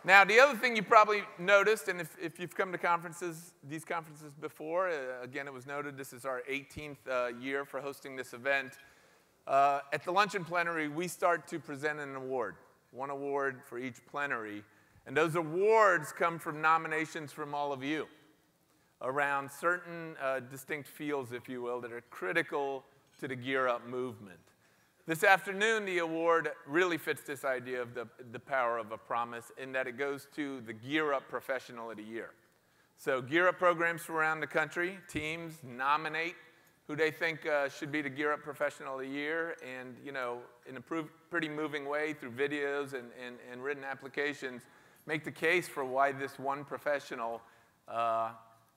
Now, the other thing you probably noticed, and if you've come to these conferences before, again, it was noted this is our 18th year for hosting this event. At the luncheon plenary, we start to present an award, one award for each plenary. And those awards come from nominations from all of you around certain distinct fields, if you will, that are critical to the Gear Up movement. This afternoon, the award really fits this idea of the power of a promise in that it goes to the Gear Up Professional of the Year. So Gear Up programs from around the country, teams nominate who they think should be the Gear Up Professional of the Year, and in a pretty moving way through videos and written applications, make the case for why this one professional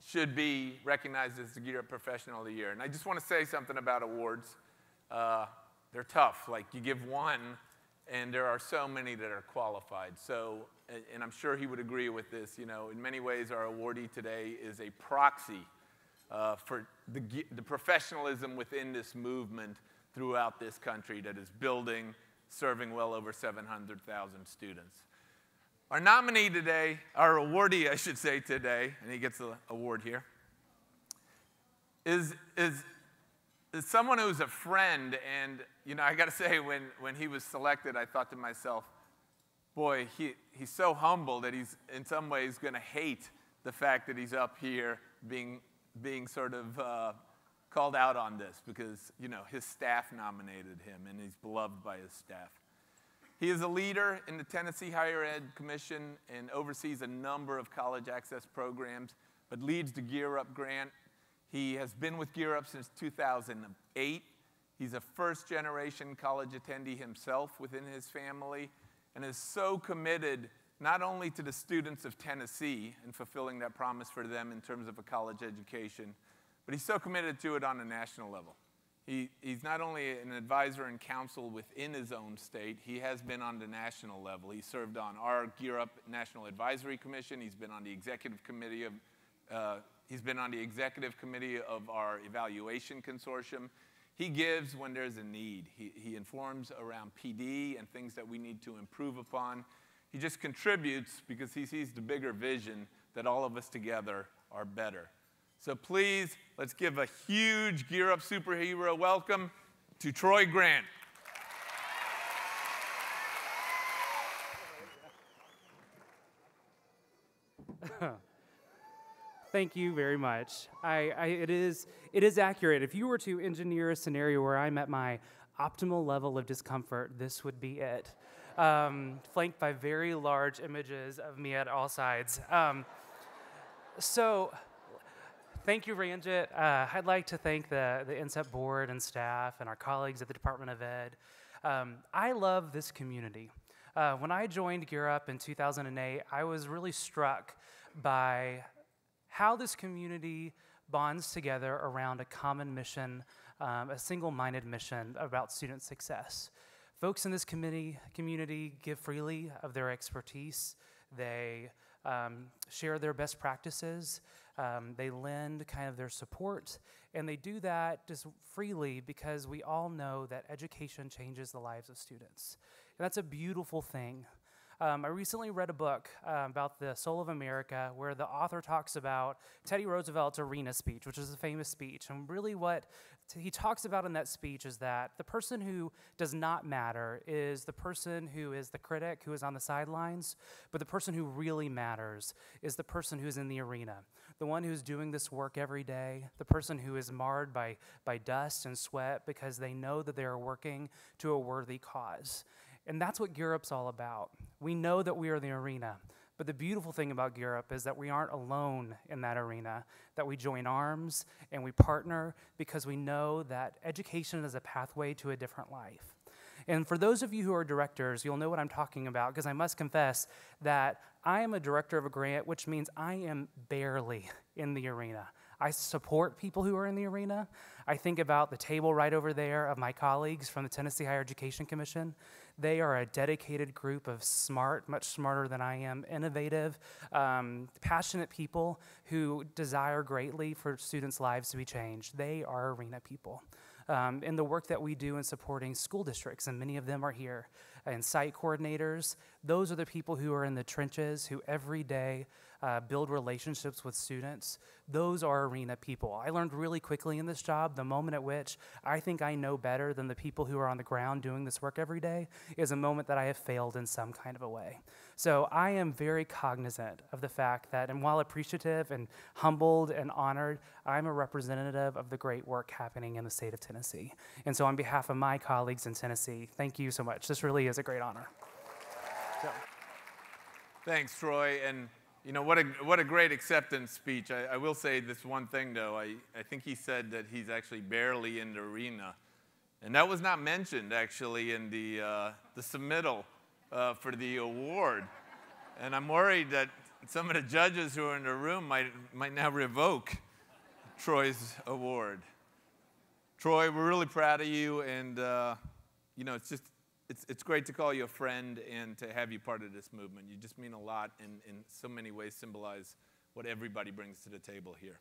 should be recognized as the Gear Up Professional of the Year. And I just want to say something about awards. They're tough. Like, you give one, and there are so many that are qualified. So, and I'm sure he would agree with this, in many ways our awardee today is a proxy for the professionalism within this movement throughout this country that is building, serving well over 700,000 students. Our nominee today, our awardee, I should say today, and he gets the award here, is someone who's a friend. And I got to say, when he was selected, I thought to myself, boy, he's so humble that he's in some ways going to hate the fact that he's up here being sort of called out on this, because his staff nominated him and he's beloved by his staff. He is a leader in the Tennessee Higher Ed Commission and oversees a number of college access programs, but leads the Gear Up grant. He has been with Gear Up since 2008. He's a first-generation college attendee himself within his family, and is so committed not only to the students of Tennessee and fulfilling that promise for them in terms of a college education, but he's so committed to it on a national level. He's not only an advisor and counsel within his own state, he has been on the national level. He served on our Gear Up National Advisory Commission. He's been on the executive committee of our evaluation consortium. He gives when there's a need. He informs around PD and things that we need to improve upon. He just contributes because he sees the bigger vision that all of us together are better. So please, let's give a huge Gear Up superhero welcome to Troy Grant. Thank you very much. It is accurate. If you were to engineer a scenario where I'm at my optimal level of discomfort, this would be it. Flanked by very large images of me at all sides. So thank you, Ranjit. I'd like to thank the INSEP board and staff and our colleagues at the Department of Ed. I love this community. When I joined Gear Up in 2008, I was really struck by how this community bonds together around a common mission, a single-minded mission about student success. Folks in this community give freely of their expertise. They share their best practices. They lend kind of their support, and they do that just freely because we all know that education changes the lives of students. And that's a beautiful thing. I recently read a book about the soul of America, where the author talks about Teddy Roosevelt's arena speech, which is a famous speech. And really what he talks about in that speech is that the person who does not matter is the person who is the critic, who is on the sidelines, but the person who really matters is the person who's in the arena, the one who's doing this work every day, the person who is marred by dust and sweat because they know that they are working to a worthy cause. And that's what Gear Up's all about. We know that we are the arena, but the beautiful thing about Gear Up is that we aren't alone in that arena, that we join arms and we partner because we know that education is a pathway to a different life. And for those of you who are directors, you'll know what I'm talking about, because I must confess that I am a director of a grant, which means I am barely in the arena. I support people who are in the arena. I think about the table right over there of my colleagues from the Tennessee Higher Education Commission. They are a dedicated group of smart, much smarter than I am, innovative, passionate people who desire greatly for students' lives to be changed. They are arena people. In the work that we do in supporting school districts, and many of them are here, and site coordinators. Those are the people who are in the trenches, who every day build relationships with students. Those are arena people. I learned really quickly in this job, the moment at which I think I know better than the people who are on the ground doing this work every day is a moment that I have failed in some kind of a way. So I am very cognizant of the fact that, and while appreciative and humbled and honored, I'm a representative of the great work happening in the state of Tennessee. And so on behalf of my colleagues in Tennessee, thank you so much. This really is a great honor. So. Thanks, Troy. And you know, what a great acceptance speech. I will say this one thing, though. I think he said that he's actually barely in the arena. And that was not mentioned, actually, in the submittal for the award. And I'm worried that some of the judges who are in the room might now revoke Troy's award. Troy, we're really proud of you, and you know, it's great to call you a friend and to have you part of this movement. You just mean a lot, and in so many ways symbolize what everybody brings to the table here.